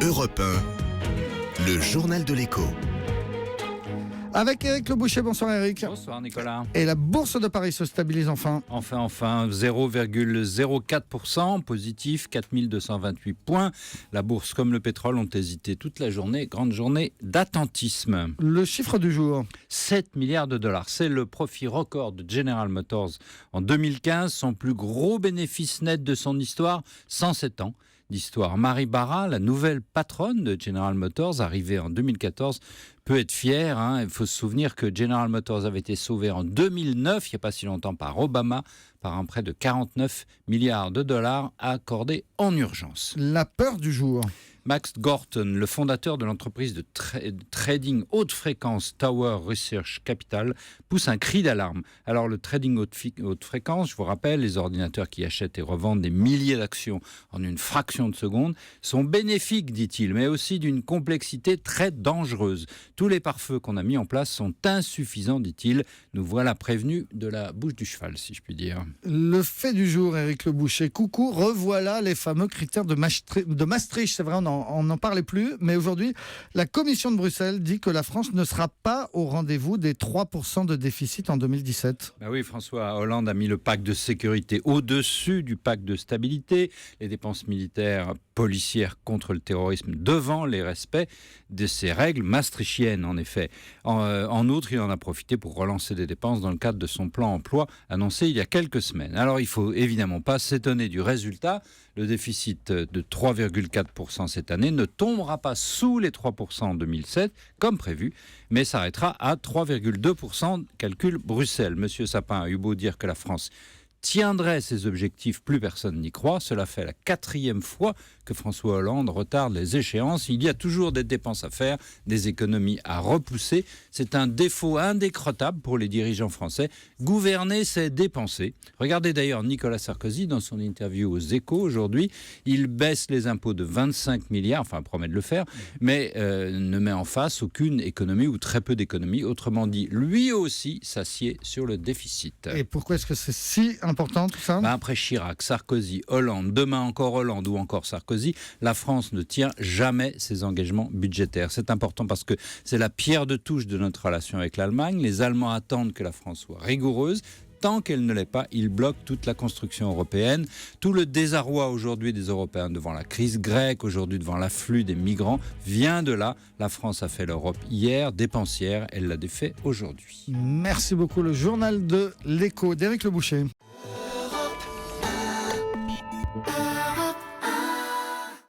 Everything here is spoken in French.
Europe 1, le journal de l'écho. Avec Éric Le Boucher, bonsoir Éric. Bonsoir Nicolas. Et la bourse de Paris se stabilise enfin. Enfin, 0,04%, positif, 4228 points. La bourse comme le pétrole ont hésité toute la journée, grande journée d'attentisme. Le chiffre du jour. 7 milliards de dollars, c'est le profit record de General Motors en 2015, son plus gros bénéfice net de son histoire, 107 ans d'histoire. Marie Barra, la nouvelle patronne de General Motors, arrivée en 2014, peut être fière. Il faut se souvenir que General Motors avait été sauvé en 2009, il n'y a pas si longtemps, par Obama, par un prêt de 49 milliards de dollars accordé en urgence. La peur du jour. Max Gorton, le fondateur de l'entreprise de trading haute fréquence Tower Research Capital, pousse un cri d'alarme. Alors le trading haute fréquence, je vous rappelle, les ordinateurs qui achètent et revendent des milliers d'actions en une fraction de seconde, sont bénéfiques, dit-il, mais aussi d'une complexité très dangereuse. Tous les pare-feux qu'on a mis en place sont insuffisants, dit-il. Nous voilà prévenus de la bouche du cheval, si je puis dire. Le fait du jour, Éric Le Boucher. Coucou, revoilà les fameux critères de Maastricht. C'est vrai, on n'en parlait plus, mais aujourd'hui, la Commission de Bruxelles dit que la France ne sera pas au rendez-vous des 3% de déficit en 2017. Ben oui, François Hollande a mis le pacte de sécurité au-dessus du pacte de stabilité, les dépenses militaires policières contre le terrorisme devant les respects de ces règles maastrichtiennes, en effet. En outre, il en a profité pour relancer des dépenses dans le cadre de son plan emploi annoncé il y a quelques semaines. Alors, il faut évidemment pas s'étonner du résultat. Le déficit de 3,4% cette année ne tombera pas sous les 3% en 2007, comme prévu, mais s'arrêtera à 3,2%, calcule Bruxelles. Monsieur Sapin a eu beau dire que la France tiendrait ses objectifs, plus personne n'y croit. Cela fait la 4e fois que François Hollande retarde les échéances. Il y a toujours des dépenses à faire, des économies à repousser. C'est un défaut indécrottable pour les dirigeants français. Gouverner, c'est dépenser. Regardez d'ailleurs Nicolas Sarkozy dans son interview aux Échos aujourd'hui. Il baisse les impôts de 25 milliards, enfin promet de le faire, mais ne met en face aucune économie ou très peu d'économie. Autrement dit, lui aussi s'assied sur le déficit. Et pourquoi est-ce que c'est si important tout ça ? Après Chirac, Sarkozy, Hollande, demain encore Hollande ou encore Sarkozy, la France ne tient jamais ses engagements budgétaires. C'est important parce que c'est la pierre de touche de notre relation avec l'Allemagne. Les Allemands attendent que la France soit rigoureuse. Tant qu'elle ne l'est pas, ils bloquent toute la construction européenne. Tout le désarroi aujourd'hui des Européens devant la crise grecque, aujourd'hui devant l'afflux des migrants, vient de là. La France a fait l'Europe hier, dépensière, elle l'a défait aujourd'hui. Merci beaucoup. Le journal de l'écho d'Éric Le Boucher.